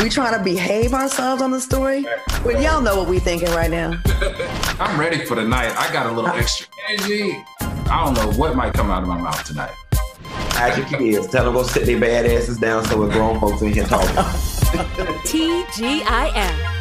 We trying to behave ourselves on the story? Well, y'all know what we thinking right now. I'm ready for the night. I got a little extra energy. I don't know what might come out of my mouth tonight. Hide your kids. Tell them go sit their bad asses down so we're grown folks in here talking. TGIF.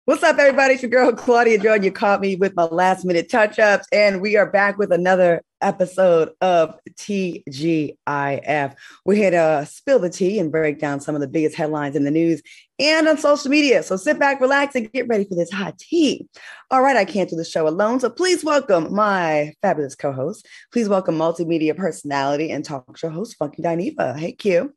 What's up, everybody? It's your girl, Claudia Jordan. You caught me with my last minute touch-ups, and we are back with another episode of TGIF. We're here to spill the tea and break down some of the biggest headlines in the news and on social media. So sit back, relax, and get ready for this hot tea. All right, I can't do the show alone, so please welcome my fabulous co-host. Please welcome multimedia personality and talk show host, Funky Dineva. Hey, Q.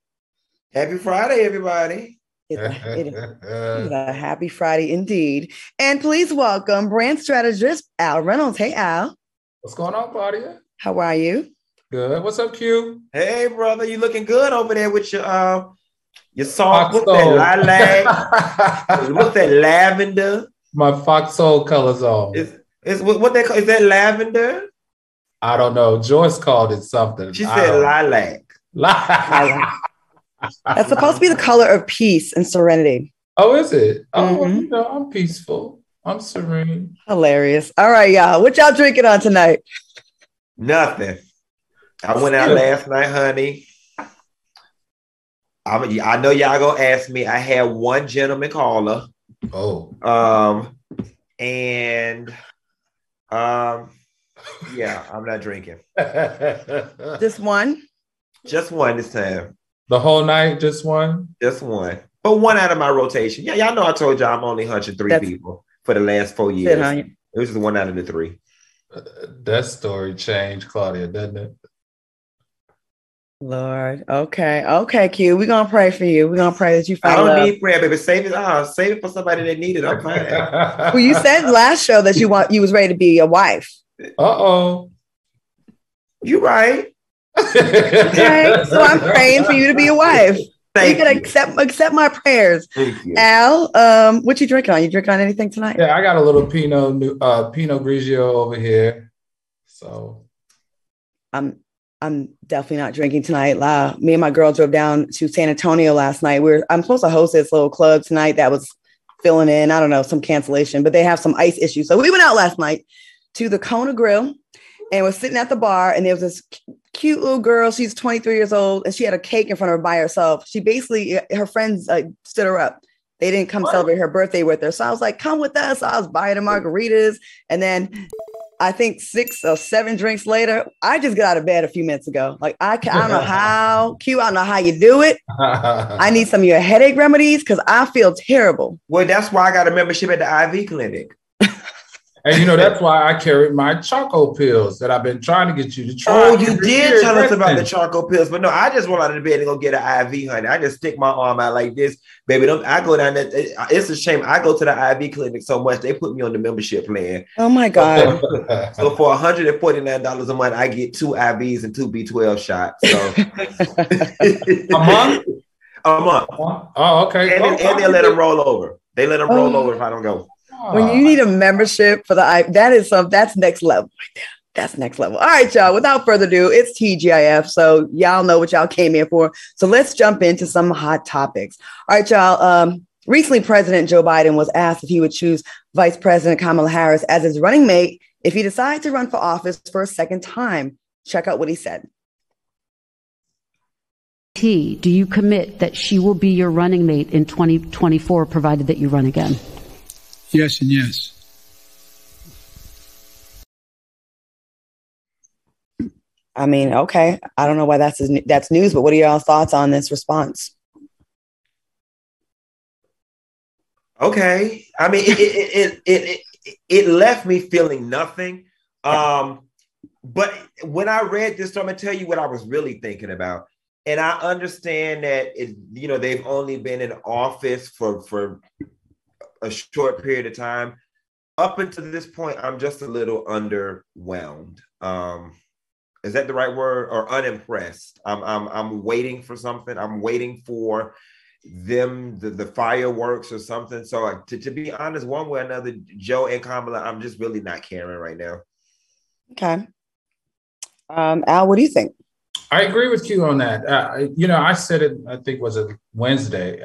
Happy Friday, everybody. It is a happy Friday indeed. And please welcome brand strategist Al Reynolds. Hey, Al. What's going on, Claudia? How are you? Good. What's up, Q? Hey, brother. You looking good over there with your salt. What's that lilac? What's that lavender? My FOXSOUL colors on. Is what they call? Is that lavender? I don't know. Joyce called it something. She said lilac. Lilac. That's supposed to be the color of peace and serenity. Oh, is it? Oh, you know, I'm peaceful. I'm serene. Hilarious. All right, y'all. What y'all drinking on tonight? Nothing. I went out last night, honey. I know y'all gonna ask me. I had one gentleman caller. Oh. Yeah, I'm not drinking. Just one? Just one this time. The whole night, just one? Just one. But one out of my rotation. Yeah, y'all know I told y'all I'm only hunching three people for the last 4 years. It was just one out of the three. That story changed, Claudia, doesn't it? Lord. Okay, Q. We're gonna pray for you. We're gonna pray that you find I don't love. need prayer, baby. Save it for somebody that need it. I'm fine. Well, you said last show that you was ready to be a wife. Uh-oh. You right. Okay, so I'm praying for you to be a wife. Thank you can accept my prayers. Thank you. Al, what you drinking on? You drinking on anything tonight? Yeah, I got a little Pinot Grigio over here. So I'm definitely not drinking tonight. Me and my girl drove down to San Antonio last night. I'm supposed to host this little club tonight that was filling in. I don't know, some cancellation, but they have some ice issues. So we went out last night to the Kona Grill and was sitting at the bar, and there was this cute little girl. She's 23 years old, and she had a cake in front of her by herself. She basically, her friends stood her up. They didn't come celebrate her birthday with her. So I was like, come with us. So I was buying her margaritas. And then I think 6 or 7 drinks later, I just got out of bed a few minutes ago. Like, I don't know how, Q, I don't know how you do it. I need some of your headache remedies because I feel terrible. Well, that's why I got a membership at the IV clinic. And you know, that's why I carried my charcoal pills that I've been trying to get you to try. Oh, you did tell us about the charcoal pills, but no, I just roll out of the bed and go get an IV, honey. I just stick my arm out like this, baby. I go down there. It's a shame. I go to the IV clinic so much they put me on the membership plan. Oh my God! So for $149 a month, I get 2 IVs and 2 B12 shots. So a month. A month. Oh, okay. And they let them roll over. They let them roll over if I don't go. When you need a membership for that's next level right there. That's next level. All right, y'all. Without further ado, it's TGIF. So y'all know what y'all came here for. So let's jump into some hot topics. All right, y'all. Recently, President Joe Biden was asked if he would choose Vice President Kamala Harris as his running mate if he decides to run for office for a second time. Check out what he said. Do you commit that she will be your running mate in 2024, provided that you run again? Yes and yes. I mean, okay. I don't know why that's news, but what are y'all's thoughts on this response? Okay. I mean, it left me feeling nothing. But when I read this, I'm gonna tell you what I was really thinking about. And I understand that they've only been in office for a short period of time. Up until this point, I'm just a little underwhelmed. Is that the right word? Or unimpressed? I'm waiting for something. I'm waiting for them, the fireworks or something. So to be honest, one way or another, Joe and Kamala, I'm just really not caring right now. Okay. Al, what do you think? I agree with you on that. I said it, I think was a Wednesday,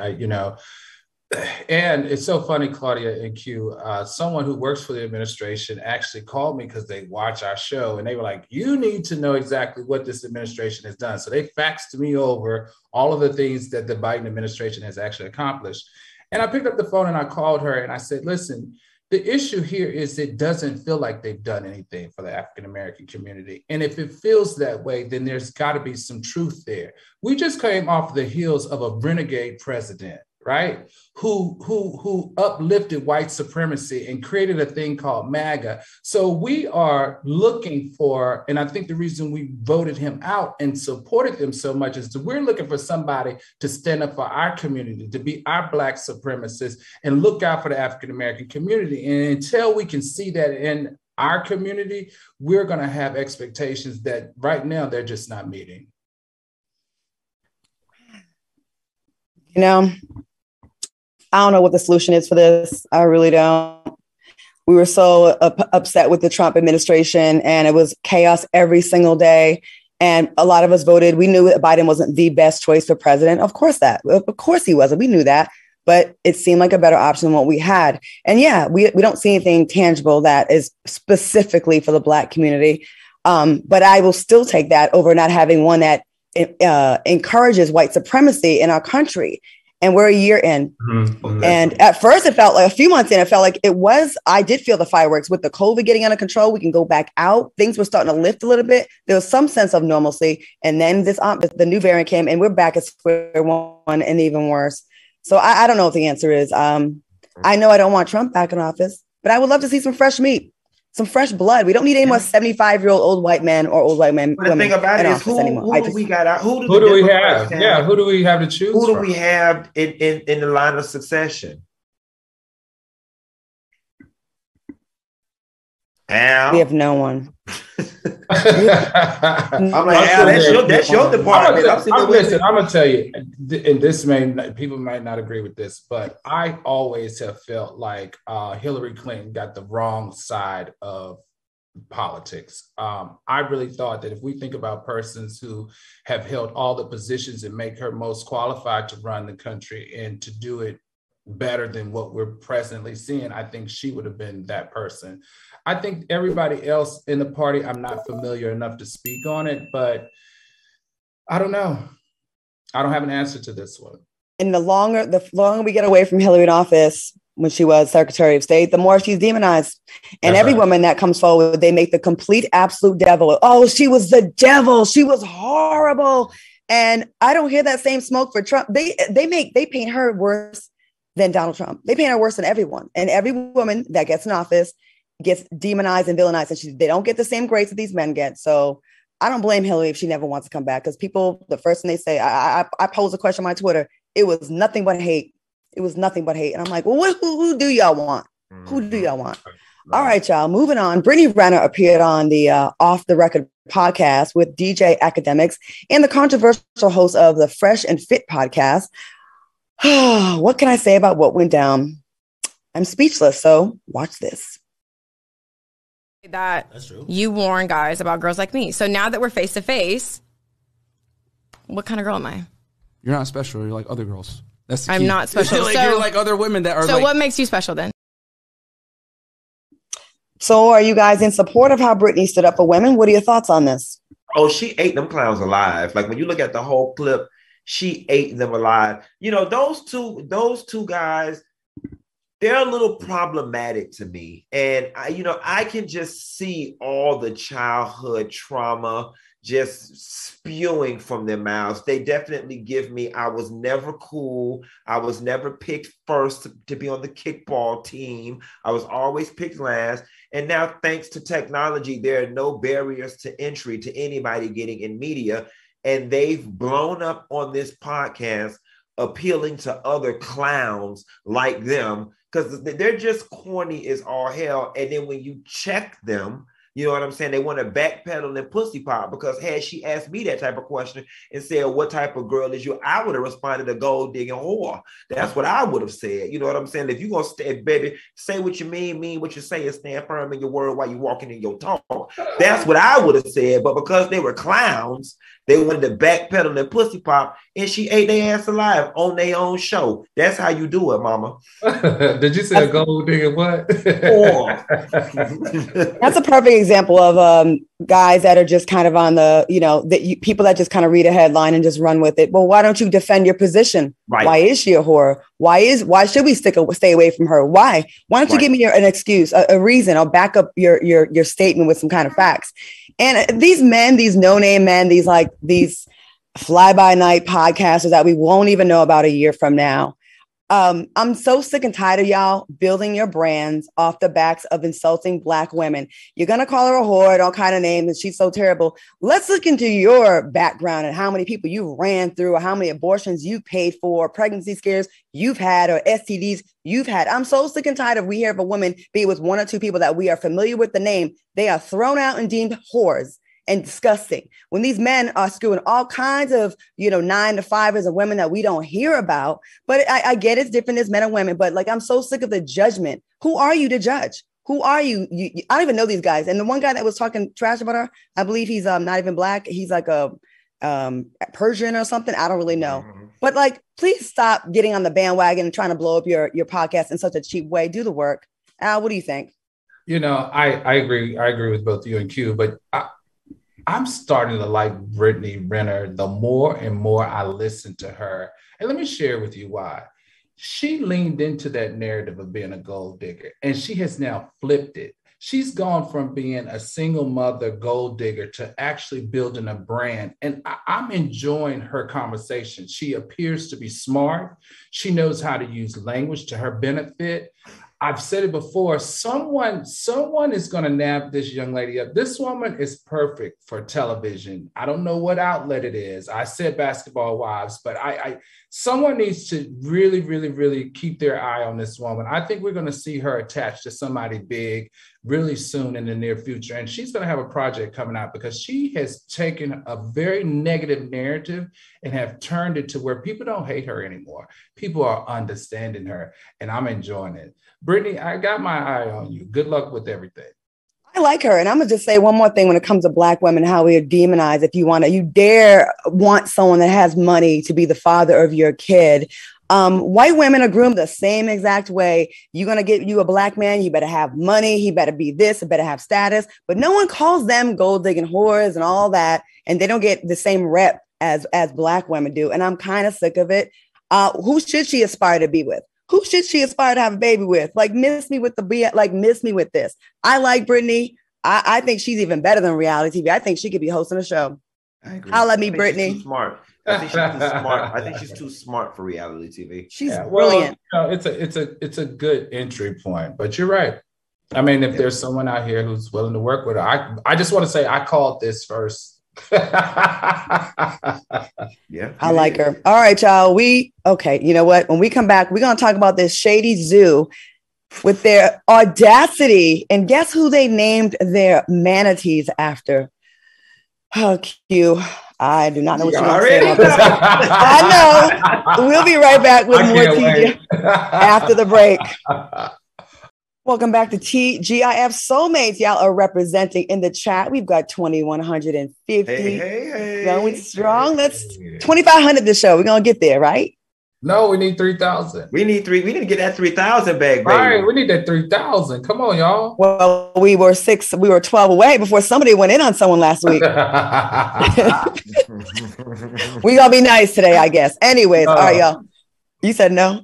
and it's so funny, Claudia and Q, someone who works for the administration actually called me because they watch our show and they were like, you need to know exactly what this administration has done. So they faxed me over all of the things that the Biden administration has actually accomplished. And I picked up the phone and I called her and I said, listen, the issue here is it doesn't feel like they've done anything for the African-American community. And if it feels that way, then there's got to be some truth there. We just came off the heels of a renegade president, right? Who uplifted white supremacy and created a thing called MAGA. So we are looking for, and I think the reason we voted him out and supported him so much is that we're looking for somebody to stand up for our community, to be our Black supremacists and look out for the African-American community. And until we can see that in our community, we're going to have expectations that right now they're just not meeting. I don't know what the solution is for this. I really don't. We were so upset with the Trump administration and it was chaos every single day. And a lot of us voted. We knew that Biden wasn't the best choice for president. Of course he wasn't. We knew that. But it seemed like a better option than what we had. And yeah, we don't see anything tangible that is specifically for the Black community. But I will still take that over not having one that encourages white supremacy in our country. And we're a year in. Mm-hmm. And at first it felt like a few months in, it felt like I did feel the fireworks with the COVID getting under control. We can go back out. Things were starting to lift a little bit. There was some sense of normalcy. And then the new variant came and we're back at square one and even worse. So I don't know what the answer is. I know I don't want Trump back in office, but I would love to see some fresh meat, some fresh blood. We don't need any more 75-year-old old white men or old white men. But the thing about it is, who do we got? Who do we have? Yeah, who do we have to choose? Who do we have in the line of succession? Al? We have no one. I'm like, Al, that's your department. I'm gonna tell you, and people might not agree with this, but I always have felt like Hillary Clinton got the wrong side of politics. I really thought that if we think about persons who have held all the positions and make her most qualified to run the country and to do it better than what we're presently seeing, I think she would have been that person. I think everybody else in the party, I'm not familiar enough to speak on it, but I don't know. I don't have an answer to this one. And the longer we get away from Hillary in office, when she was Secretary of State, the more she's demonized. And every woman that comes forward, they make the complete absolute devil. Oh, she was the devil. She was horrible. And I don't hear that same smoke for Trump. They paint her worse than Donald Trump. They paint her worse than everyone. And every woman that gets in office gets demonized and villainized, and they don't get the same grace that these men get. So I don't blame Hillary if she never wants to come back, because people, the first thing they say, I posed a question on my Twitter, it was nothing but hate. It was nothing but hate. And I'm like, well, who do y'all want? Who do y'all want? All right, y'all, moving on. Brittany Renner appeared on the Off the Record podcast with DJ Academics and the controversial host of the Fresh and Fit podcast. What can I say about what went down? I'm speechless, so watch this. That's true. You warn guys about girls like me. So now that we're face to face, what kind of girl am I? You're not special. You're like other girls. That's the key. I'm not special. Like, you're like other women that are. So what makes you special then? So are you guys in support of how Brittany stood up for women? What are your thoughts on this? Oh, she ate them clowns alive. Like when you look at the whole clip, she ate them alive. You know, those two guys, they're a little problematic to me. And I can just see all the childhood trauma just spewing from their mouths. They definitely give me, I was never cool. I was never picked first to be on the kickball team. I was always picked last. And now, thanks to technology, there are no barriers to entry to anybody getting in media. And they've blown up on this podcast, appealing to other clowns like them, because they're just corny as all hell. And then when you check them, You know what I'm saying? They want to backpedal and pussy pop, because had she asked me that type of question and said, what type of girl is you? I would have responded a gold digging whore. That's what I would have said. You know what I'm saying? If you're going to stay, baby, say what you mean what you say, and stand firm in your word while you're walking in your talk. That's what I would have said. But because they were clowns, they wanted to backpedal and pussy pop, and she ate their ass alive on their own show. That's how you do it, mama. Did you say a gold digger what? That's a perfect example of guys that are just kind of on the, people that just kind of read a headline and just run with it. Well, why don't you defend your position? Right. Why is she a whore? Why should we stay away from her? Why don't you give me an excuse, a reason? I'll back up your statement with some kind of facts. And these men, these no-name men, these fly-by-night podcasters that we won't even know about a year from now. I'm so sick and tired of y'all building your brands off the backs of insulting Black women. You're going to call her a whore and all kind of names, and she's so terrible. Let's look into your background and how many people you ran through, or how many abortions you paid for, pregnancy scares you've had, or STDs you've had. I'm so sick and tired of we hear of a woman, be it with one or two people that we are familiar with the name, they are thrown out and deemed whores and disgusting. When these men are screwing all kinds of, 9-to-5ers of women that we don't hear about. But I get it's different as men and women, but I'm so sick of the judgment. Who are you to judge? Who are you? I don't even know these guys. And the one guy that was talking trash about her, I believe he's not even Black. He's like a Persian or something. I don't really know. Mm-hmm. But please stop getting on the bandwagon and trying to blow up your podcast in such a cheap way. Do the work. Al, what do you think? I agree. I agree with both you and Q, but I'm starting to like Brittany Renner the more and more I listen to her. And let me share with you why. She leaned into that narrative of being a gold digger, and she has now flipped it. She's gone from being a single mother gold digger to actually building a brand. And I'm enjoying her conversation. She appears to be smart. She knows how to use language to her benefit. I've said it before, someone is going to nab this young lady up. This woman is perfect for television. I don't know what outlet it is. I said Basketball Wives, but someone needs to really, really, really keep their eye on this woman. I think we're going to see her attached to somebody big really soon in the near future. And she's going to have a project coming out, because she has taken a very negative narrative and have turned it to where people don't hate her anymore. People are understanding her, and I'm enjoying it. Brittany, I got my eye on you. Good luck with everything. I like her. And I'm going to just say one more thing when it comes to Black women, how we are demonized. If you dare want someone that has money to be the father of your kid. White women are groomed the same exact way. You're going to get you a Black man, you better have money, he better be this, he better have status. But no one calls them gold digging whores and all that. And they don't get the same rep as Black women do. And I'm kind of sick of it. Who should she aspire to be with? Who should she aspire to have a baby with? Miss me with miss me with this. I like Brittany. I think she's even better than reality TV. I think she could be hosting a show. I agree. I'll let me, Brittany. She's too smart. I think she's too smart. I think she's too smart for reality TV. She's brilliant. It's a good entry point, but you're right. I mean, if there's someone out here who's willing to work with her, I just want to say I called this first. Yeah, I like her. All right, y'all. Okay. You know what? When we come back, we're going to talk about this shady zoo with their audacity. And guess who they named their manatees after? Oh, Q. I do not know what you're going to say about this. I know. We'll be right back with more TGIF after the break. Welcome back to TGIF Soulmates. Y'all are representing in the chat. We've got 2,150. Hey. Going strong. That's 2,500 this show. We're going to get there, right? No, we need 3,000. We need to get that 3,000 back, baby. Right, we need that 3,000. Come on, y'all. Well, we were 12 away before somebody went in on someone last week. We gonna be nice today, I guess. Anyways, all right, y'all. You said no.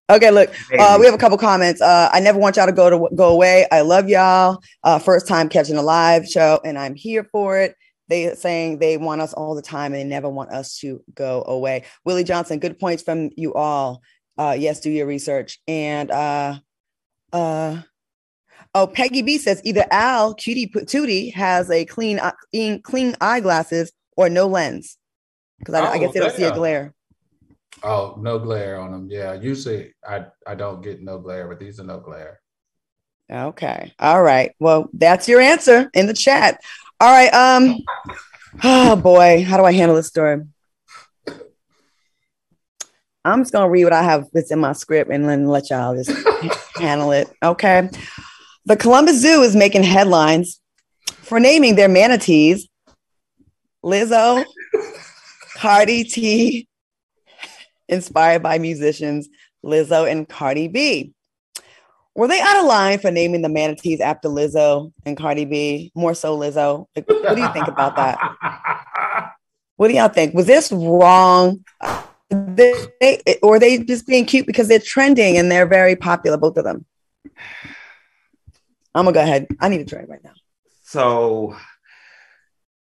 Okay, look, we have a couple comments. I never want y'all to go away. I love y'all. First time catching a live show, and I'm here for it. They saying they want us all the time and they never want us to go away. Willie Johnson, good points from you all. Yes, do your research. And Peggy B says either Al Cutie Tootie has a clean eyeglasses or no lens, because I guess they don't see a glare. Oh, no glare on them. Yeah, usually I don't get no glare, but these are no glare. Okay. All right. Well, that's your answer in the chat. All right. Oh boy, how do I handle this story? I'm just gonna read what I have that's in my script and then let y'all just handle it. Okay. The Columbus Zoo is making headlines for naming their manatees Lizzo, Cardi T, inspired by musicians Lizzo and Cardi B. Were they out of line for naming the manatees after Lizzo and Cardi B? More so Lizzo. Like, what do you think about that? What do y'all think? Was this wrong? Or are they just being cute because they're trending and they're very popular, both of them? I'm gonna go ahead. I need a drink right now. So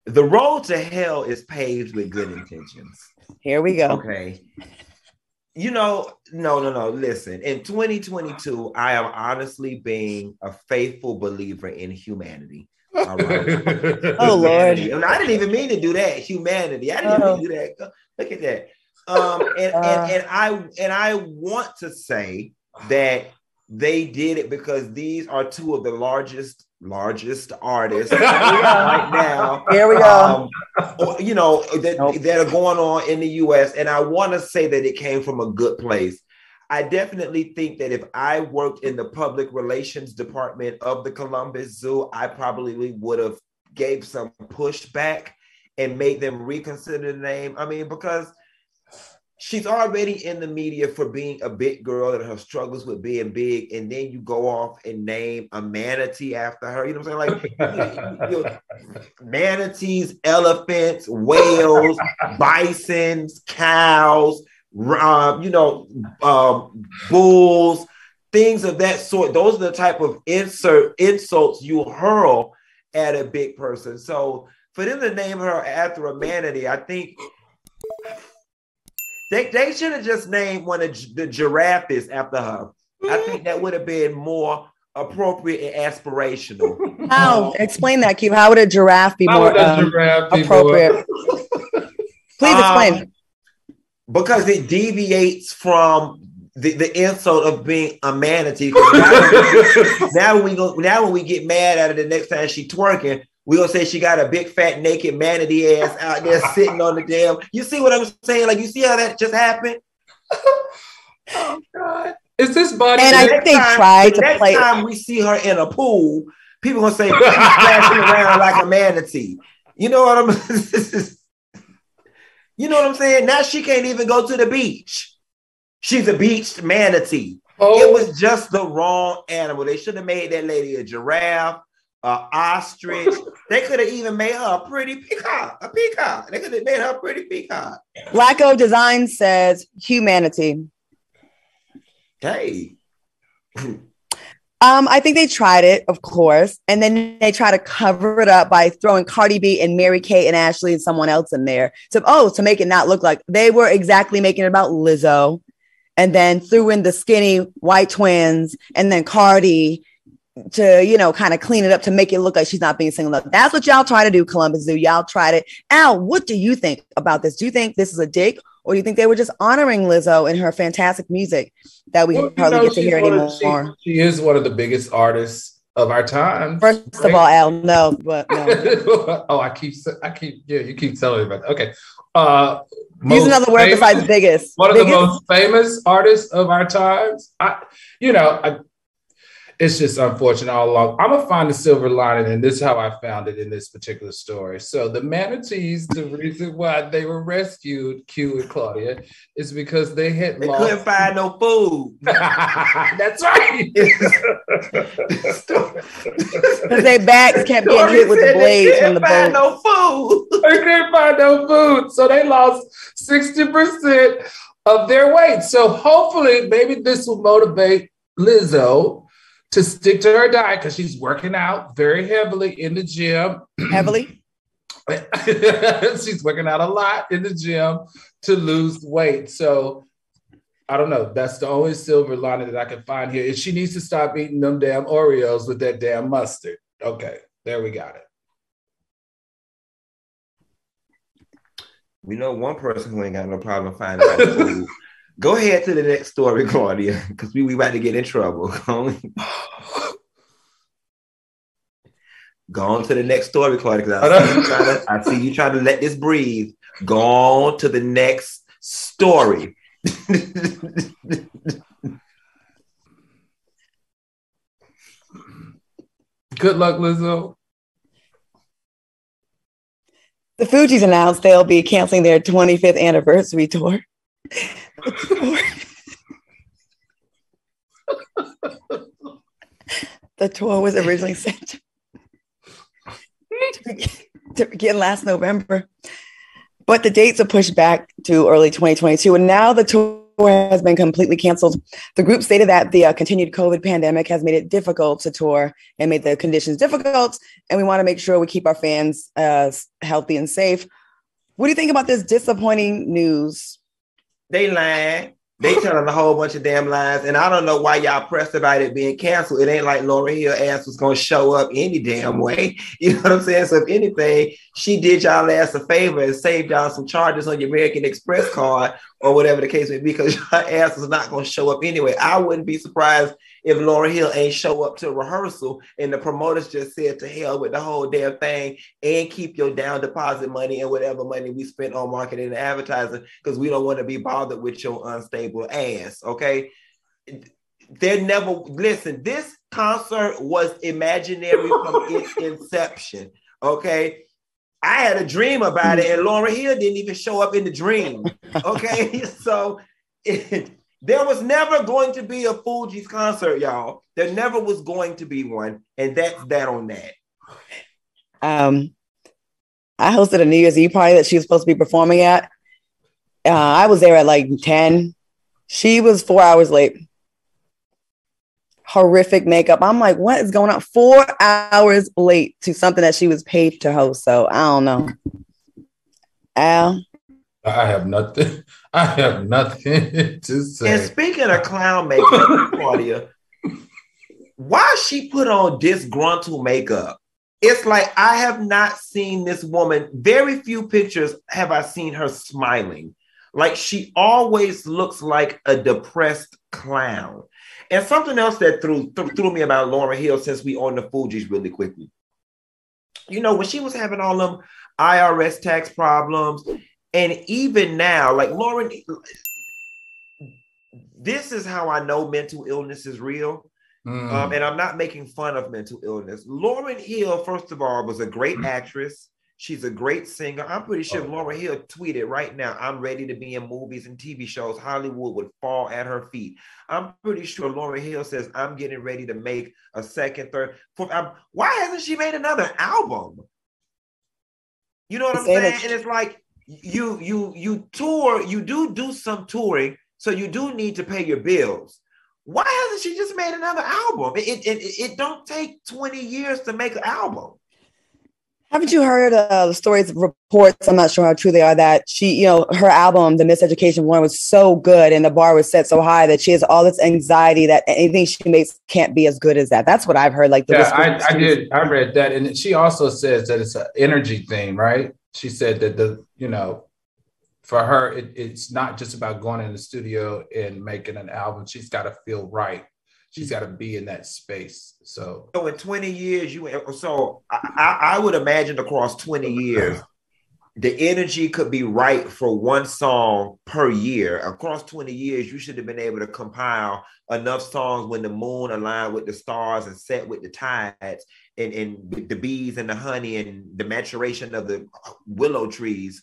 the road to hell is paved with good intentions. Here we go. Okay. No. Listen, in 2022, I am honestly being a faithful believer in humanity. All right. Oh, Lord. And I didn't even mean to do that. Humanity. I didn't even mean to do that. Look at that. And I want to say that they did it because these are two of the largest artists right now. Here we go. That are going on in the US. And I want to say that it came from a good place. I definitely think that if I worked in the public relations department of the Columbus Zoo, I probably would have gave some pushback and made them reconsider the name. I mean, because she's already in the media for being a big girl and her struggles with being big, and then you go off and name a manatee after her. You know what I'm saying? Like manatees, elephants, whales, bisons, cows, bulls, things of that sort. Those are the type of insults you hurl at a big person. So for them to name her after a manatee, I think they should have just named one of the giraffes after her. I think that would have been more appropriate and aspirational. How? Explain that, Q. How would a giraffe be more appropriate? Please explain. Because it deviates from the insult of being a manatee. Now when we get mad at her the next time she twerking, we're gonna say she got a big fat naked manatee ass out there sitting on the damn. You see what I'm saying? Like, you see how that just happened? Oh God. Is this body? And I think they tried to play. Next time we see her in a pool, people gonna say she's flashing around like a manatee. You know what I'm saying? Now she can't even go to the beach. She's a beached manatee. Oh. It was just the wrong animal. They should have made that lady a giraffe, ostrich. They could have even made her a pretty peacock. A peacock. They could have made her a pretty peacock. Blacko Design says humanity. Hey. I think they tried it, of course, and then they try to cover it up by throwing Cardi B and Mary-Kate and Ashley and someone else in there to make it not look like they were exactly making it about Lizzo, and then threw in the skinny white twins and then Cardi to, kind of clean it up to make it look like she's not being singled out. That's what y'all try to do, Columbus Zoo. Y'all tried it. Al, what do you think about this? Do you think this is a dig, or do you think they were just honoring Lizzo and her fantastic music that we hardly get to hear anymore? She is one of the biggest artists of our time. First of all, Al, no, but no. Oh, you keep telling me about that. Okay. Use another word besides biggest. One of the most famous artists of our times. It's just unfortunate all along. I'm going to find the silver lining, and this is how I found it in this particular story. So the manatees, the reason why they were rescued, Q and Claudia, is because they couldn't find no food. That's right. Because their backs kept getting hit with the blades from the boat. No food. They couldn't find no food. So they lost 60% of their weight. So hopefully, maybe this will motivate Lizzo to stick to her diet, because she's working out very heavily in the gym. Heavily? She's working out a lot in the gym to lose weight. So I don't know. That's the only silver lining that I can find here. Is she needs to stop eating them damn Oreos with that damn mustard. Okay, there we got it. We know one person who ain't got no problem finding out food. Go ahead to the next story, Claudia, because we about to get in trouble. Go on to the next story, Claudia, because I see you trying to let this breathe. Go on to the next story. Good luck, Lizzo. The Fujis announced they'll be canceling their 25th anniversary tour. The tour was originally set to begin last November, but the dates are pushed back to early 2022, and now the tour has been completely canceled. The group stated that the continued COVID pandemic has made it difficult to tour and made the conditions difficult, and we want to make sure we keep our fans healthy and safe. What do you think about this disappointing news? They lying. They telling a whole bunch of damn lies, and I don't know why y'all pressed about it being canceled. It ain't like Lauryn Hill ass was gonna show up any damn way. You know what I'm saying? So if anything, she did y'all ass a favor and saved y'all some charges on your American Express card or whatever the case may be, because your ass was not gonna show up anyway. I wouldn't be surprised if Lauryn Hill ain't show up to rehearsal and the promoters just said to hell with the whole damn thing and keep your down deposit money and whatever money we spent on marketing and advertising, because we don't want to be bothered with your unstable ass, okay? They're never, listen, this concert was imaginary from its inception, okay? I had a dream about it and Lauryn Hill didn't even show up in the dream, okay? So there was never going to be a Fujis concert, y'all. There never was going to be one, and that's that on that. I hosted a New Year's Eve party that she was supposed to be performing at. I was there at like 10. She was 4 hours late. Horrific makeup. I'm like, what is going on? 4 hours late to something that she was paid to host. So I don't know. Al? I have nothing to say. And speaking of clown makeup, Claudia, why she put on disgruntled makeup? It's like I have not seen this woman. Very few pictures have I seen her smiling. Like she always looks like a depressed clown. And something else that threw me about Lauryn Hill, since we on the Fujis really quickly. You know, when she was having all them IRS tax problems, and even now, like Lauryn, this is how I know mental illness is real. And I'm not making fun of mental illness. Lauryn Hill, first of all, was a great actress. She's a great singer. I'm pretty sure if Lauryn Hill tweeted right now, I'm ready to be in movies and TV shows, Hollywood would fall at her feet. I'm pretty sure Lauryn Hill says, I'm getting ready to make a second, third, fourth. Why hasn't she made another album? You know what I'm saying? And it's like, you tour, you do some touring, so you do need to pay your bills. Why hasn't she just made another album? It don't take 20 years to make an album. Haven't you heard the stories, reports, I'm not sure how true they are, that she, you know, her album, The Miseducation One, was so good and the bar was set so high that she has all this anxiety that anything she makes can't be as good as that. That's what I've heard. Like, I read that. And she also says that it's an energy thing, right? She said that for her, it's not just about going in the studio and making an album. She's got to feel right. She's got to be in that space. So in 20 years, I would imagine across 20 years, the energy could be right for one song per year. Across 20 years, you should have been able to compile enough songs when the moon aligned with the stars and set with the tides and the bees and the honey and the maturation of the willow trees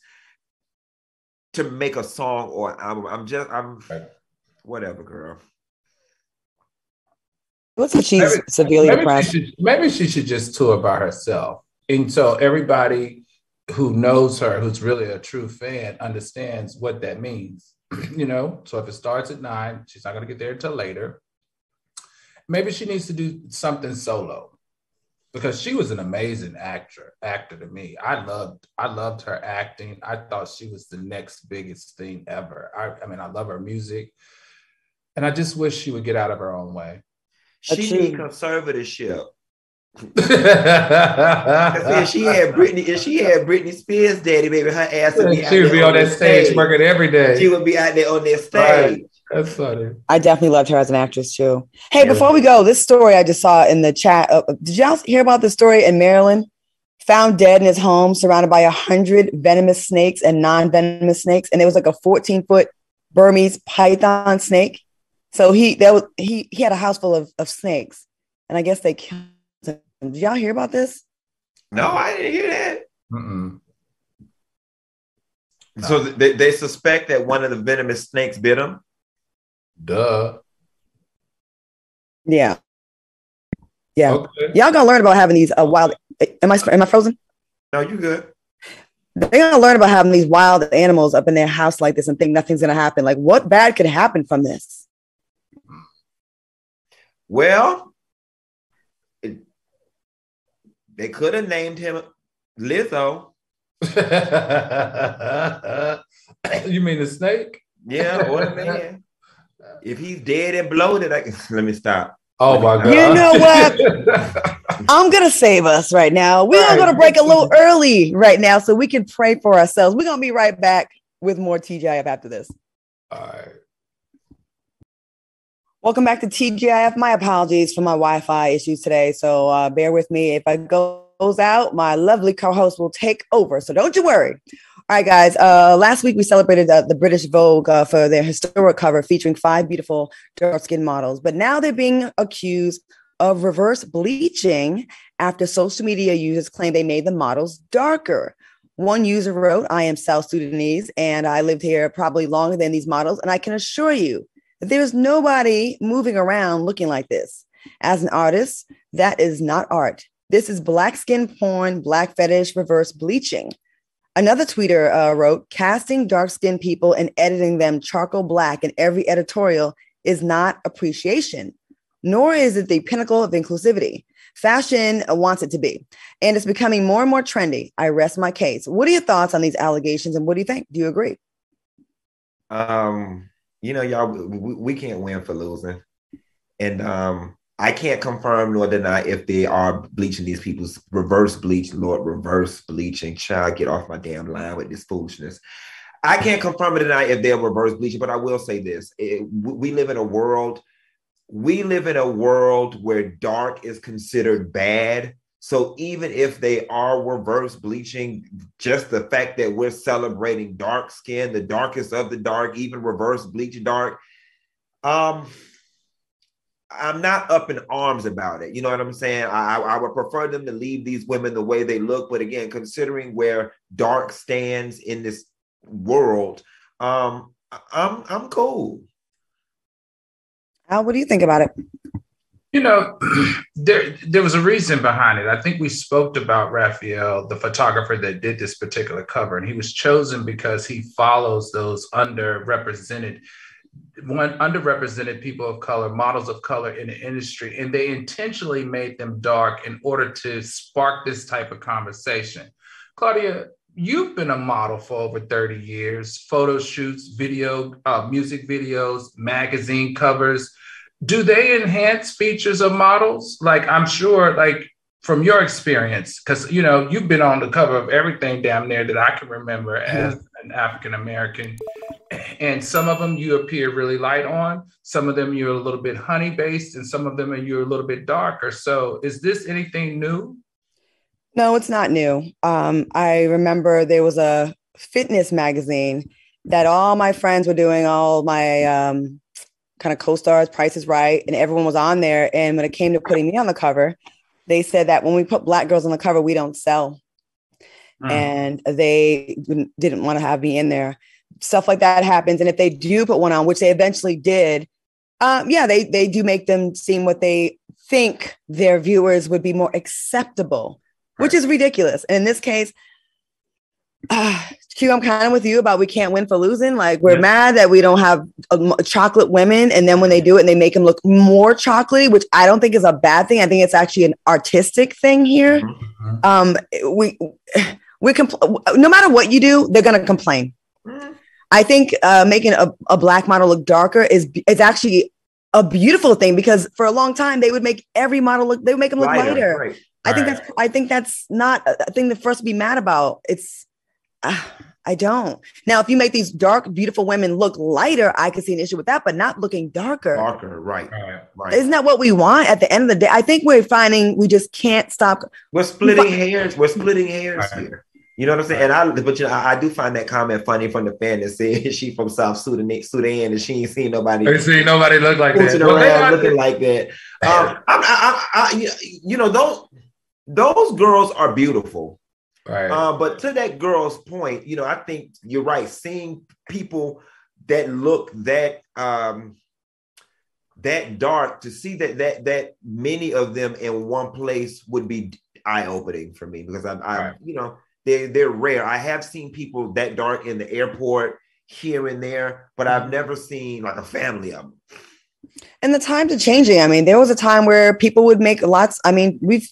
to make a song or an album. Whatever, girl. What's if she's severely depressed? Maybe she should just tour by herself. And so everybody who knows her, who's really a true fan, understands what that means. You know, so if it starts at 9, she's not going to get there until later. Maybe she needs to do something solo, because she was an amazing actor to me. I loved her acting. I thought she was the next biggest thing ever. I mean, I love her music, and I just wish she would get out of her own way. She needs conservatorship. If she had Britney Spears' daddy, baby, her ass would be. She would be on that stage working every day. She would be out there on that stage. Right. That's funny. I definitely loved her as an actress too. Hey, before we go, this story I just saw in the chat. Did y'all hear about the story in Maryland? Found dead in his home, surrounded by 100 venomous snakes and non-venomous snakes, and it was like a 14-foot Burmese python snake. So he had a house full of snakes, and I guess they killed him. Did y'all hear about this? No, I didn't hear that. Mm-mm. So they suspect that one of the venomous snakes bit him? Duh. Yeah. Okay. Y'all gonna learn about having these wild. Am I frozen? No, you good. They're gonna learn about having these wild animals up in their house like this and think nothing's gonna happen. Like, what bad could happen from this? Well, they could have named him Lizzo. You mean the snake? Yeah, or the man. If he's dead and bloated, let me stop. Oh my God. You know what? I'm gonna save us right now. We're gonna break a little early right now so we can pray for ourselves. We're gonna be right back with more TGIF after this. All right. Welcome back to TGIF. My apologies for my Wi-Fi issues today. So bear with me. If I goes out, my lovely co-host will take over. So don't you worry. All right, guys. Last week we celebrated the British Vogue for their historic cover featuring 5 beautiful dark-skinned models. But now they're being accused of reverse bleaching after social media users claim they made the models darker. One user wrote, "I am South Sudanese and I lived here probably longer than these models. And I can assure you that there's nobody moving around looking like this. As an artist, that is not art. This is black skin porn, black fetish, reverse bleaching." Another tweeter wrote, "Casting dark-skinned people and editing them charcoal black in every editorial is not appreciation, nor is it the pinnacle of inclusivity. Fashion wants it to be, and it's becoming more and more trendy. I rest my case." What are your thoughts on these allegations, and what do you think? Do you agree? Y'all, we can't win for losing. And I can't confirm nor deny if they are bleaching these people's reverse bleach, Lord, reverse bleaching. Child, get off my damn line with this foolishness. I can't confirm or deny if they're reverse bleaching, but I will say this. We live in a world where dark is considered bad. So even if they are reverse bleaching, just the fact that we're celebrating dark skin, the darkest of the dark, even reverse bleach dark, I'm not up in arms about it. You know what I'm saying? I would prefer them to leave these women the way they look. But again, considering where dark stands in this world, I'm cool. Al, what do you think about it? There was a reason behind it. I think we spoke about Raphael, the photographer that did this particular cover, and he was chosen because he follows those underrepresented people of color, models of color in the industry, and they intentionally made them dark in order to spark this type of conversation. Claudia, you've been a model for over 30 years, photo shoots, music videos, magazine covers. Do they enhance features of models? Like, I'm sure, like, from your experience, because, you've been on the cover of everything damn near that I can remember as an African-American. And some of them you appear really light on, some of them you're a little bit honey-based, and some of them you're a little bit darker. So is this anything new? No, it's not new. I remember there was a fitness magazine that all my friends were doing, all my kind of co-stars, Price is Right, and everyone was on there. And when it came to putting me on the cover, they said that when we put Black girls on the cover, we don't sell. And they didn't want to have me in there. Stuff like that happens. And if they do put one on, which they eventually did, they do make them seem what they think their viewers would be more acceptable, which is ridiculous. And in this case, Q, I'm kind of with you about we can't win for losing. Like, we're mad that we don't have chocolate women. And then when they do it and they make them look more chocolatey, which I don't think is a bad thing. I think it's actually an artistic thing here. We no matter what you do, they're going to complain. I think making a Black model look darker is actually a beautiful thing, because for a long time they would make every model look, they would make them look lighter. Right. I think that's not a thing for us to be mad about. It's I don't. Now, if you make these dark, beautiful women look lighter, I could see an issue with that, but not looking darker. Right. Isn't that what we want at the end of the day? I think we're finding we just can't stop. We're splitting hairs. We're splitting hairs here. You know what I'm saying? And I do find that comment funny from the fan that said she from South Sudan and she ain't seen nobody. I see nobody look like that. Around looking like that. Those girls are beautiful. Right. But to that girl's point, I think you're right. Seeing people that look that dark, to see that many of them in one place would be eye-opening for me, because they're rare. I have seen people that dark in the airport here and there, but I've never seen like a family of them. And the times are changing. I mean, there was a time where people would make lots. I mean, we've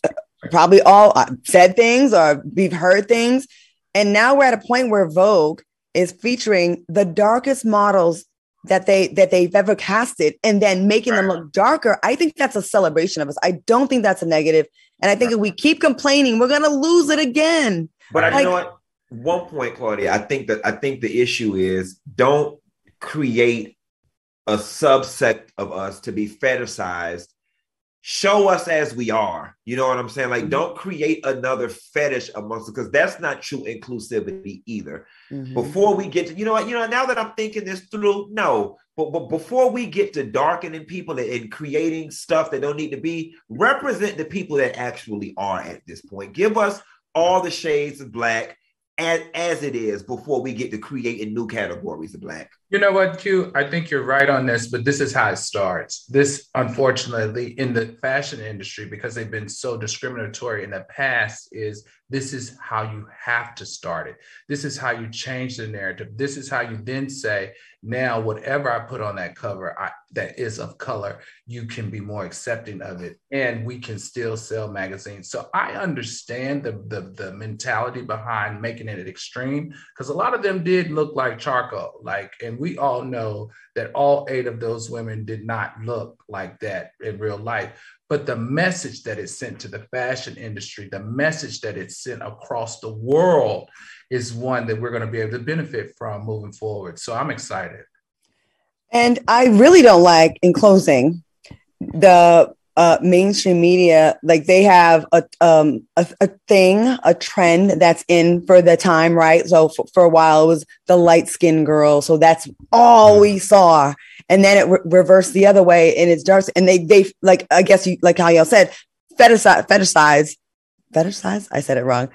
probably all said things or we've heard things. And now we're at a point where Vogue is featuring the darkest models that they've ever casted and then making them look darker. I think that's a celebration of us. I don't think that's a negative. And I think if we keep complaining, we're going to lose it again. But you know what? One point, Claudia, I think the issue is, don't create a subsect of us to be fetishized. Show us as we are. You know what I'm saying? Like, don't create another fetish amongst us, because that's not true inclusivity either. Mm-hmm. Before we get to, now that I'm thinking this through, no. But before we get to darkening people and creating stuff that don't need to be, represent the people that actually are at this point. Give us all the shades of black as it is before we get to creating new categories of black. You know what, Q? I think you're right on this, but this is how it starts. This, unfortunately, in the fashion industry, because they've been so discriminatory in the past, this is how you have to start it. This is how you change the narrative. This is how you then say, now, whatever I put on that cover that is of color, you can be more accepting of it, and we can still sell magazines. So I understand the mentality behind making it extreme, because a lot of them did look like charcoal, and we all know that all 8 of those women did not look like that in real life. But the message that it sent to the fashion industry, the message that it sent across the world, is one that we're going to be able to benefit from moving forward. So I'm excited. And I really don't like, in closing, the mainstream media, like they have a trend that's in for the time, right? So for a while it was the light-skinned girl. So that's all we saw. And then it reversed the other way, and it's dark. And they like, I guess you, like how y'all said, fetishize. I said it wrong.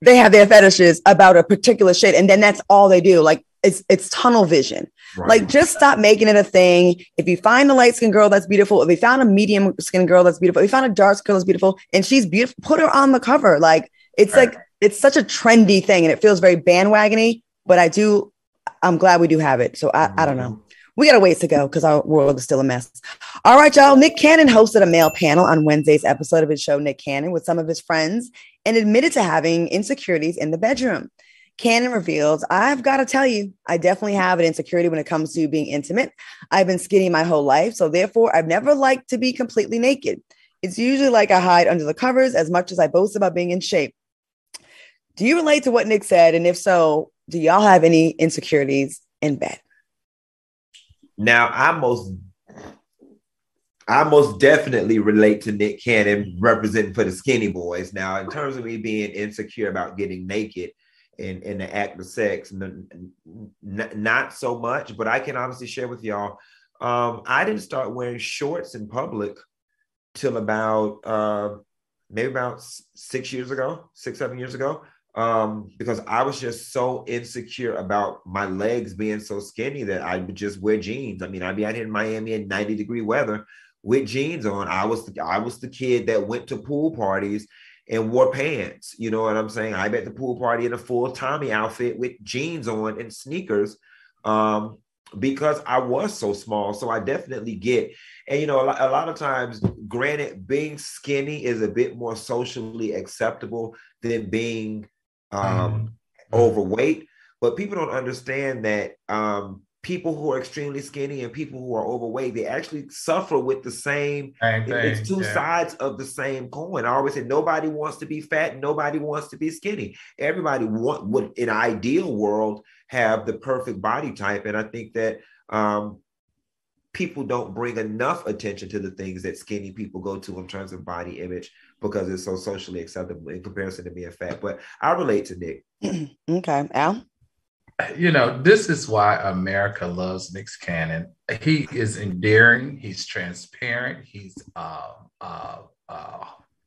They have their fetishes about a particular shade, and then that's all they do. Like it's tunnel vision. Right. Like, just stop making it a thing. If you find a light-skinned girl that's beautiful, if you found a medium-skinned girl that's beautiful, if you found a dark girl that's beautiful, and she's beautiful, put her on the cover. Like, it's like, it's such a trendy thing, and it feels very bandwagony, but I'm glad we do have it. So I don't know. We got a ways to go because our world is still a mess. All right, y'all. Nick Cannon hosted a male panel on Wednesday's episode of his show, Nick Cannon, with some of his friends, and admitted to having insecurities in the bedroom. Cannon reveals, I've got to tell you, I definitely have an insecurity when it comes to being intimate. I've been skinny my whole life, so therefore I've never liked to be completely naked. It's usually like I hide under the covers as much as I boast about being in shape. Do you relate to what Nick said? And if so, do y'all have any insecurities in bed? Now, I most definitely relate to Nick Cannon representing for the skinny boys. Now, in terms of me being insecure about getting naked in the act of sex, not so much, but I can honestly share with y'all, I didn't start wearing shorts in public till about maybe about 6 years ago, 7 years ago. Because I was just so insecure about my legs being so skinny that I would just wear jeans. I mean, I'd be out here in Miami in 90-degree weather with jeans on. I was the kid that went to pool parties and wore pants. You know what I'm saying? I'm at the pool party in a full Tommy outfit with jeans on and sneakers, because I was so small. So I definitely get, and a lot of times, granted, being skinny is a bit more socially acceptable than being overweight, but people don't understand that people who are extremely skinny and people who are overweight, they actually suffer with the same thing. It's two sides of the same coin. I always say nobody wants to be fat, nobody wants to be skinny. Everybody would, in an ideal world, have the perfect body type. And I think that people don't bring enough attention to the things that skinny people go to in terms of body image because it's so socially acceptable in comparison to being fat. But I relate to Nick. Okay, Al? You know, this is why America loves Nick Cannon. He is endearing. He's transparent. He's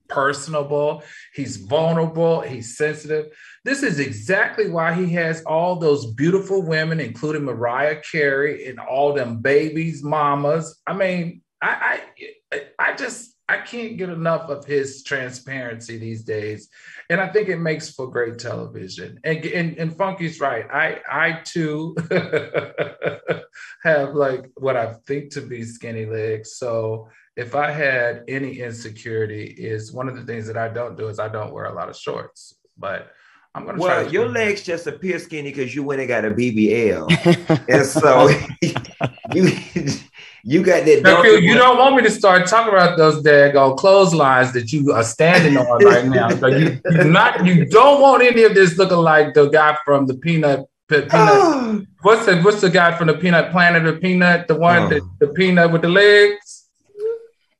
personable. He's vulnerable. He's sensitive. This is exactly why he has all those beautiful women, including Mariah Carey and all them babies, mamas. I mean, I can't get enough of his transparency these days. And I think it makes for great television. And Funky's right. I too have like what I think to be skinny legs. So if I had any insecurity, is one of the things that I don't do is I don't wear a lot of shorts. But I'm gonna try. Your legs just appear skinny because you went and got a BBL, and so you got that. Now, Phil, you don't want me to start talking about those daggone clotheslines that you are standing on right now. Like you don't want any of this looking like the guy from the Peanut. What's the guy from the Peanut Planet of Peanut? The one the peanut with the legs.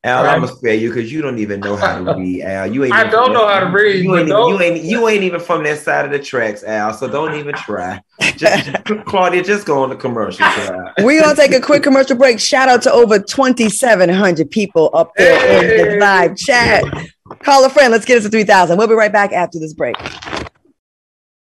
Al, I'm gonna spare you because you don't even know how to read, Al. I don't know how to read. You ain't even from that side of the tracks, Al. So don't even try. Claudia, just go on the commercial. We're gonna take a quick commercial break. Shout out to over 2,700 people up there in the live chat. Call a friend. Let's get us to 3,000. We'll be right back after this break.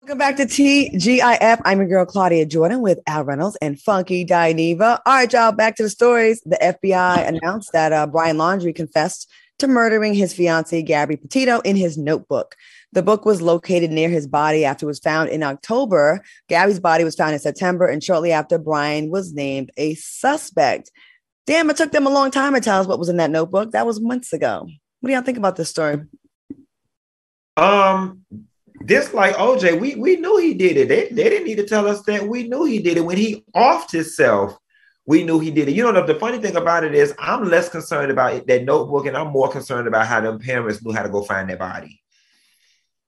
Welcome back to TGIF. I'm your girl, Claudia Jordan, with Al Reynolds and Funky Dineva. All right, y'all, back to the stories. The FBI announced that Brian Laundrie confessed to murdering his fiancée, Gabby Petito, in his notebook. The book was located near his body after it was found in October. Gabby's body was found in September, and shortly after, Brian was named a suspect. Damn, it took them a long time to tell us what was in that notebook. That was months ago. What do y'all think about this story? This like OJ, we knew he did it. They didn't need to tell us that. We knew he did it. When he offed himself, we knew he did it. You know, the funny thing about it is I'm less concerned about that notebook and I'm more concerned about how them parents knew how to go find that body.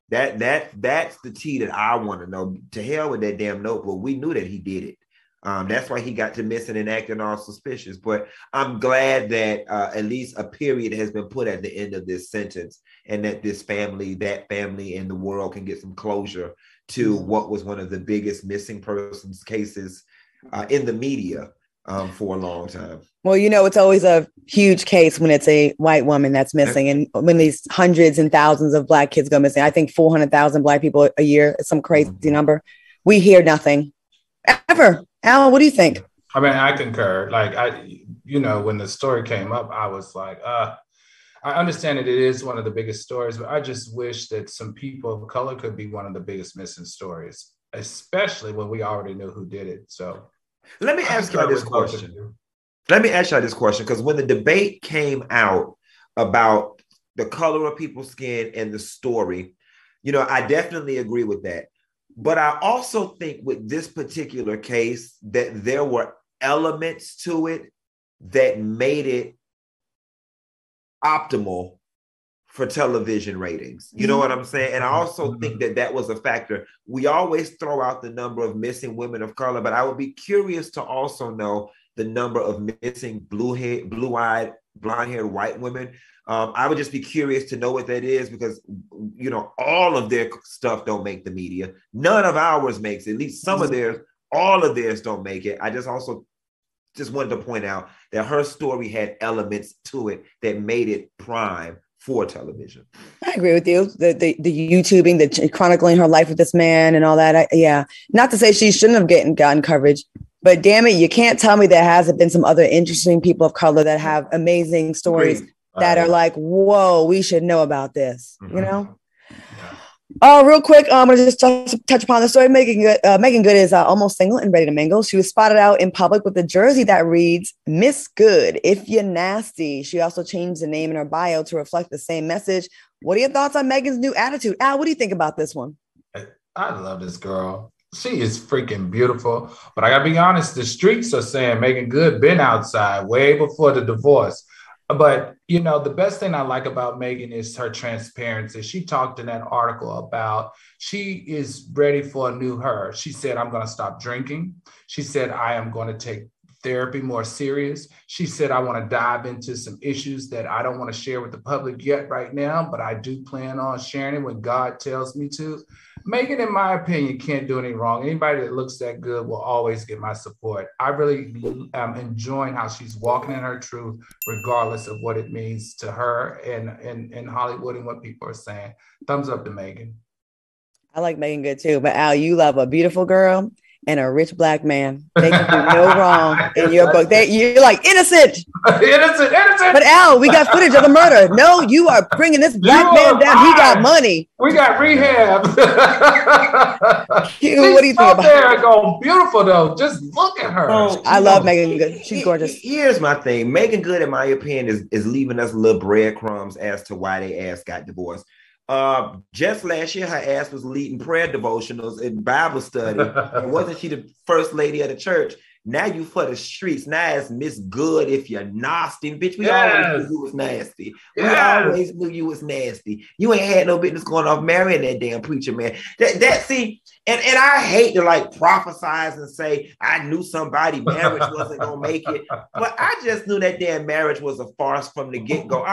That's the tea that I want to know. To hell with that damn notebook. We knew that he did it. That's why he got to missing and acting all suspicious. But I'm glad that at least a period has been put at the end of this sentence, and that this family, that family, and the world can get some closure to what was one of the biggest missing persons cases in the media for a long time. Well, you know, it's always a huge case when it's a white woman that's missing, and when these hundreds and thousands of Black kids go missing. I think 400,000 Black people a year is some crazy number. We hear nothing ever. Al, what do you think? I mean, I concur. Like, when the story came up, I was like, I understand that it is one of the biggest stories, but I just wish that some people of color could be one of the biggest missing stories, especially when we already knew who did it. So let me ask you this question. Because when the debate came out about the color of people's skin and the story, I definitely agree with that. But I also think with this particular case that there were elements to it that made it optimal for television ratings. You know what I'm saying? And I also think that was a factor. We always throw out the number of missing women of color, but I would be curious to also know the number of missing blue-eyed, blonde-haired white women. I would just be curious to know what that is because, all of their stuff don't make the media. None of ours makes it. At least some of theirs, all of theirs don't make it. I just wanted to point out that her story had elements to it that made it prime for television. I agree with you. The YouTubing, the chronicling her life with this man and all that. Yeah. Not to say she shouldn't have gotten coverage, but damn it, you can't tell me there hasn't been some other interesting people of color that have amazing stories that are like, whoa, we should know about this, Oh, real quick, I'm going to just touch upon the story. Megan Good is almost single and ready to mingle. She was spotted out in public with a jersey that reads, Miss Good, if you're nasty. She also changed the name in her bio to reflect the same message. What are your thoughts on Megan's new attitude? Al, what do you think about this one? I love this girl. She is freaking beautiful. But I gotta be honest, the streets are saying Megan Good been outside way before the divorce. But, you know, the best thing I like about Megan is her transparency. She talked in that article about she is ready for a new her. She said, I'm going to stop drinking. She said, I am going to take therapy more serious. She said, I want to dive into some issues that I don't want to share with the public yet right now, but I do plan on sharing it when God tells me to. Megan, in my opinion, can't do any wrong. Anybody that looks that good will always get my support. I really am enjoying how she's walking in her truth, regardless of what it means to her and Hollywood and what people are saying. Thumbs up to Megan. I like Megan Good too, but Al, you love a beautiful girl and a rich black man. They can do no wrong in your book. You're like innocent. Innocent. But Al, we got footage of the murder. No, you are bringing this black man down. He got money. We got rehab. What do you think about there going beautiful though. Just look at her. I love Megan Good. She's gorgeous. Here's my thing. Megan Good, in my opinion, is leaving us little breadcrumbs as to why they ass got divorced. Just last year, her ass was leading prayer devotionals and Bible study. And wasn't she the first lady of the church? Now you for the streets. Now it's Miss Good if you're nasty. Bitch, we always knew you was nasty. We always knew you was nasty. You ain't had no business going off marrying that damn preacher, man. See, and I hate to like prophesize and say, I knew somebody marriage wasn't going to make it. But I just knew that damn marriage was a farce from the get-go.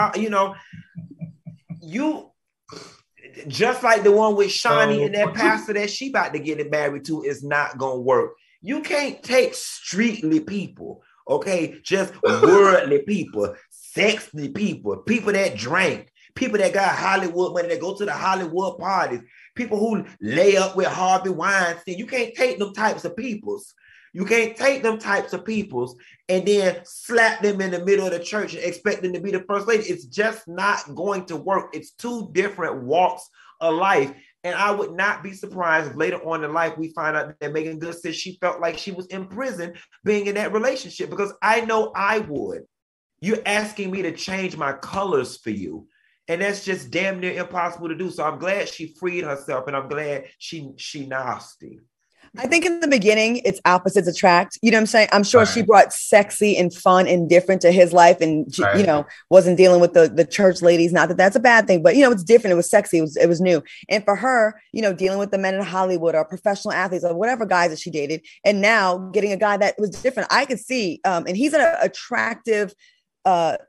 Just like the one with Shawnee and that pastor that she about to get married to is not going to work. You can't take streetly people, okay? Just worldly people, sexy people, people that drank, people that got Hollywood money, that go to the Hollywood parties, people who lay up with Harvey Weinstein. You can't take them types of peoples. You can't take them types of peoples and then slap them in the middle of the church and expect them to be the first lady. It's just not going to work. It's two different walks of life. And I would not be surprised if later on in life we find out that Megan Good said she felt like she was in prison being in that relationship, because I know I would. You're asking me to change my colors for you. And that's just damn near impossible to do. So I'm glad she freed herself, and I'm glad she nasty. I think in the beginning, it's opposites attract. You know what I'm saying? I'm sure she brought sexy and fun and different to his life, and she, wasn't dealing with the church ladies. Not that that's a bad thing, but it's different. It was sexy. It was new. And for her, dealing with the men in Hollywood or professional athletes or whatever guys that she dated, and now getting a guy that was different. I could see, and he's an attractive.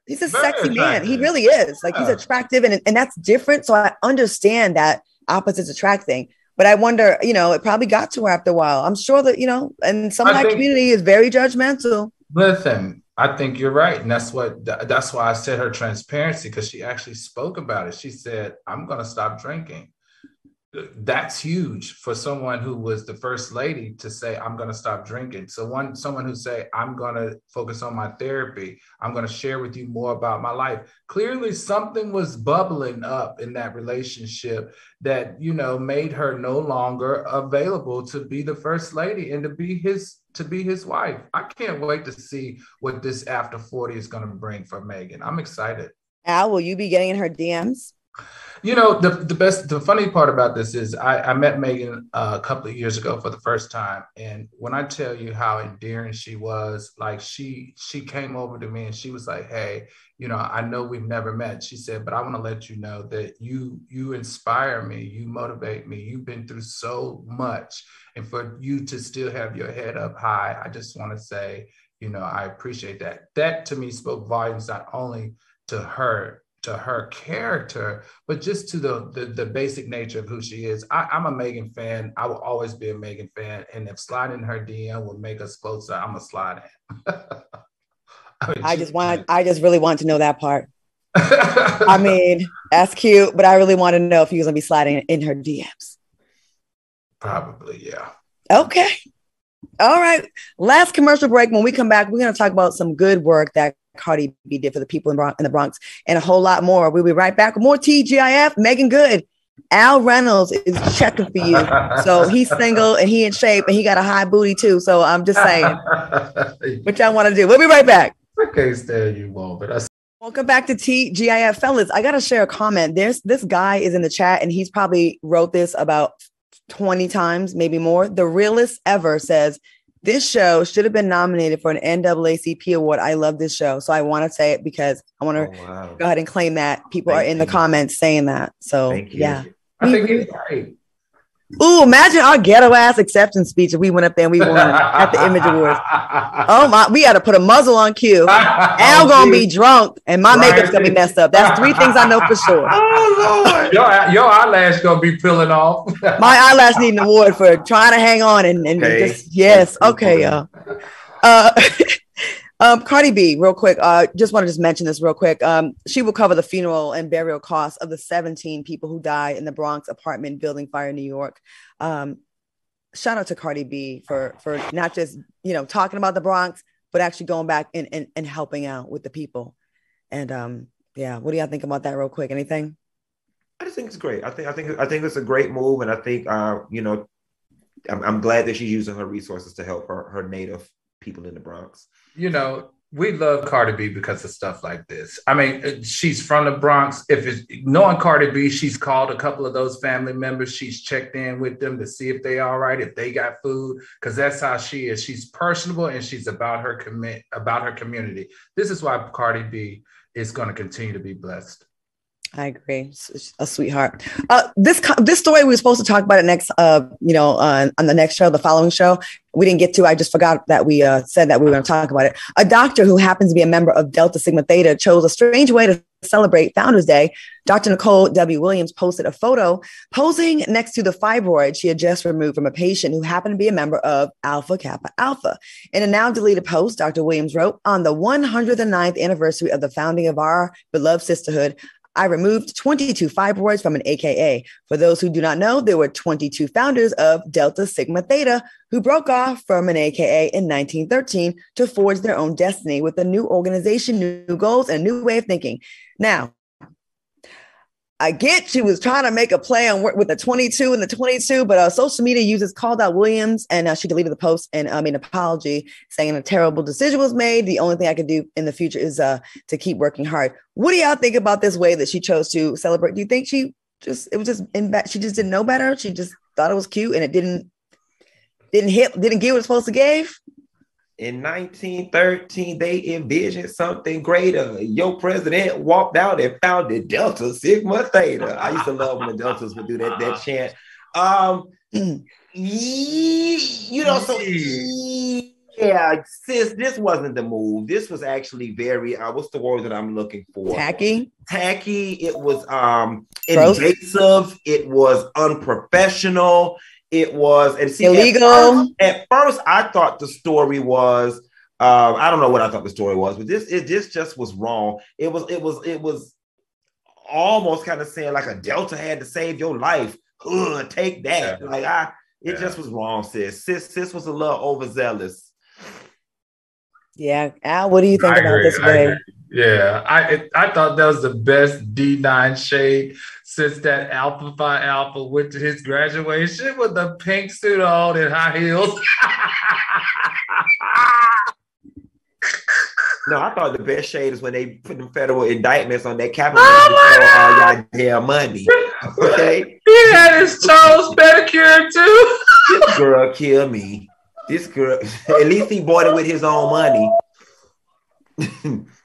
He's a sexy man. He really is. Like he's attractive, and that's different. So I understand that opposites attract thing. But I wonder, it probably got to her after a while. I'm sure that, and some of that community is very judgmental. Listen, I think you're right. And that's why I said her transparency, because she actually spoke about it. She said, I'm going to stop drinking. That's huge for someone who was the first lady to say, I'm going to stop drinking. So someone who say, I'm going to focus on my therapy. I'm going to share with you more about my life. Clearly something was bubbling up in that relationship that, made her no longer available to be the first lady and to be his wife. I can't wait to see what this after 40 is going to bring for Megan. I'm excited. Al, will you be getting in her DMs? The funny part about this is I met Megan a couple of years ago for the first time. And when I tell you how endearing she was, like she came over to me and she was like, hey, I know we've never met. She said, but I want to let you know that you inspire me. You motivate me. You've been through so much. And for you to still have your head up high, I just want to say, I appreciate that. That to me spoke volumes, not only to her character, but just to the basic nature of who she is. I'm a Megan fan. I will always be a Megan fan. And if sliding her DM will make us closer, I'm a slide in. I just really want to know that part. I mean, that's cute, but I really want to know if he was gonna be sliding in her DMs. Probably, yeah. Okay. All right. Last commercial break. When we come back, we're gonna talk about some good work that Cardi B did for the people in the Bronx and a whole lot more. We'll be right back with more TGIF. Megan Good. Al Reynolds is checking for you. So he's single and he in shape and he got a high booty too. So I'm just saying what y'all want to do. We'll be right back. I can't stand you, Mo, but welcome back to TGIF. Fellas, I got to share a comment. This guy is in the chat and he's probably wrote this about 20 times, maybe more. The realest ever says, this show should have been nominated for an NAACP award. I love this show. So I want to say it because I want to go ahead and claim that. People are in the comments saying that. So yeah. I think he's right. Ooh, imagine our ghetto ass acceptance speech if we went up there and we won at the Image Awards. Oh my, we got to put a muzzle on Q. Al gonna be drunk and my makeup's gonna be messed up. That's 3 things I know for sure. Oh Lord, your eyelash gonna be peeling off. My eyelash need an award for trying to hang on and just yes. Okay, y'all. Cardi B, real quick. Just want to mention this real quick. She will cover the funeral and burial costs of the 17 people who died in the Bronx apartment building fire in New York. Shout out to Cardi B for not just talking about the Bronx, but actually going back and helping out with the people. And what do y'all think about that, real quick? Anything? I just think it's great. I think it's a great move, and I think I'm glad that she's using her resources to help her native people in the Bronx. We love Cardi B because of stuff like this. I mean, she's from the Bronx. If it's knowing Cardi B, she's called a couple of those family members. She's checked in with them to see if they all right, if they got food, because that's how she is. She's personable and she's about her community. This is why Cardi B is going to continue to be blessed. I agree. A sweetheart. This story we were supposed to talk about it next, on the next show, the following show. We didn't get to. I just forgot that we said that we were going to talk about it. A doctor who happens to be a member of Delta Sigma Theta chose a strange way to celebrate Founders Day. Dr. Nicole W. Williams posted a photo posing next to the fibroid she had just removed from a patient who happened to be a member of Alpha Kappa Alpha. In a now deleted post, Dr. Williams wrote, "On the 109th anniversary of the founding of our beloved sisterhood, I removed 22 fibroids from an AKA. For those who do not know, there were 22 founders of Delta Sigma Theta who broke off from an AKA in 1913 to forge their own destiny with a new organization, new goals, and a new way of thinking." Now, I get she was trying to make a play on with the 22 and the 22, but social media users called out Williams and she deleted the post and made an apology saying a terrible decision was made. The only thing I could do in the future is to keep working hard. What do y'all think about this way that she chose to celebrate? Do you think she just didn't know better? She just thought it was cute and it didn't give what it's supposed to give? In 1913, they envisioned something greater. Your president walked out and founded Delta Sigma Theta. I used to love when the Deltas would do that chant. Sis, this wasn't the move. This was actually very, what's the word that I'm looking for? Tacky. It was invasive. It was unprofessional. It was illegal. At first, I thought the story was. I don't know what I thought the story was, but this just was wrong. It was almost kind of saying like a Delta had to save your life. Take that. Yeah. Just was wrong, sis. Sis was a little overzealous. Yeah, Al, what do you think about this way? Yeah, I thought that was the best D9 shade since that Alpha Phi Alpha went to his graduation with the pink suit on and high heels. No, I thought the best shade is when they put them federal indictments on that capital all y'all damn money. Okay, he had his toes manicured too. This girl killed me. This girl, at least he bought it with his own money.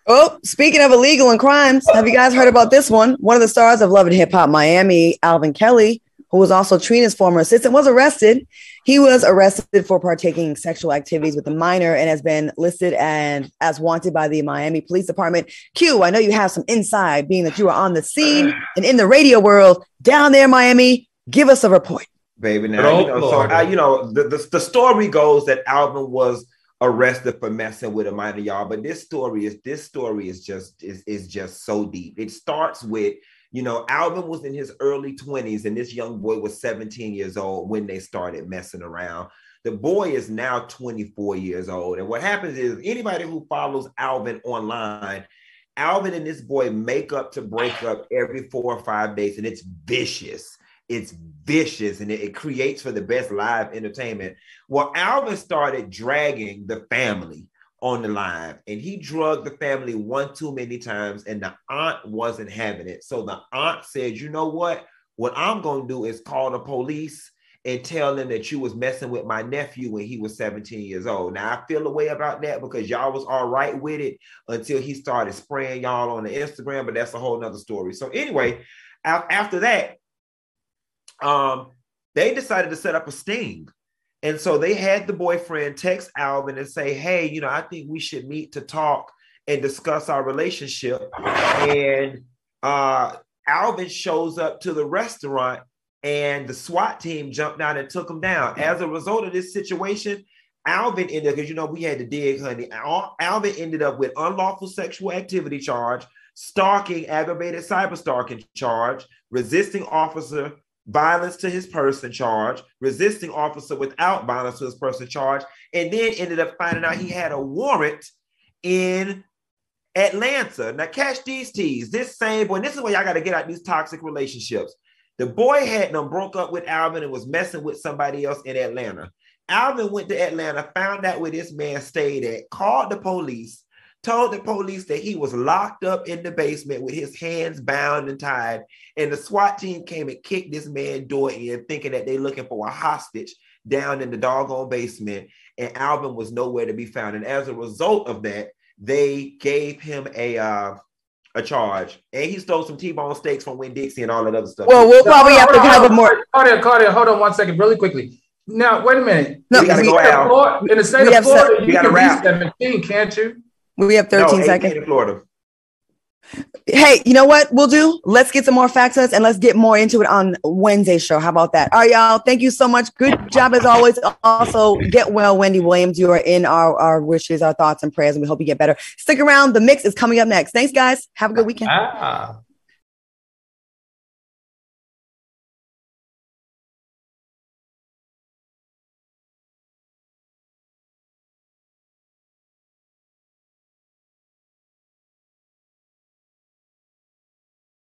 Oh, speaking of illegal and crimes, have you guys heard about this one? One of the stars of Love and Hip Hop Miami, Alvin Kelly, who was also Trina's former assistant, was arrested. He was arrested for partaking in sexual activities with a minor and has been listed as wanted by the Miami Police Department. Q, I know you have some inside, being that you were on the scene and in the radio world down there in Miami. Give us a report. Baby, now, the story goes that Alvin was arrested for messing with a minor, y'all. But this story is just so deep. It starts with, Alvin was in his early 20s and this young boy was 17 years old when they started messing around. The boy is now 24 years old. And what happens is anybody who follows Alvin online, Alvin and this boy make up to break up every 4 or 5 days, and it's vicious. It's vicious, and it creates for the best live entertainment. Well, Alvin started dragging the family on the line, and he drugged the family one too many times, and the aunt wasn't having it. So the aunt said, you know what I'm going to do is call the police, and tell them that you was messing with my nephew when he was 17 years old. Now, I feel a way about that because y'all was all right with it until he started spraying y'all on the Instagram, but that's a whole nother story. So anyway, after that, they decided to set up a sting. And so they had the boyfriend text Alvin and say, hey, you know, I think we should meet to talk and discuss our relationship. And Alvin shows up to the restaurant and the SWAT team jumped out and took him down. As a result of this situation, Alvin ended up, because you know we had to dig, honey. Alvin ended up with unlawful sexual activity charge, stalking, aggravated cyber stalking charge, resisting officer violence to his person charge, resisting officer without violence to his person charge, and then ended up finding out he had a warrant in Atlanta. Now catch these T's. This same boy, and this is why y'all got to get out these toxic relationships. The boy had them broke up with Alvin and was messing with somebody else in Atlanta. Alvin went to Atlanta, found out where this man stayed at, called the police, told the police that he was locked up in the basement with his hands bound and tied. And the SWAT team came and kicked this man's door in, thinking that they're looking for a hostage down in the doggone basement. And Alvin was nowhere to be found. And as a result of that, they gave him a charge. And he stole some T-bone steaks from Winn-Dixie and all that other stuff. Well, we'll probably have to have a more. Claudia, hold on 1 second, really quickly. Now, wait a minute. No, we gotta go out. In the state of Florida, you can be wrap. 17, can't you? We have 13 seconds. In Florida. Hey, you know what we'll do? Let's get some more facts and let's get more into it on Wednesday's show. How about that? All right, y'all. Thank you so much. Good job as always. Also, get well, Wendy Williams. You are in our wishes, our thoughts, and prayers, and we hope you get better. Stick around. The mix is coming up next. Thanks, guys. Have a good weekend.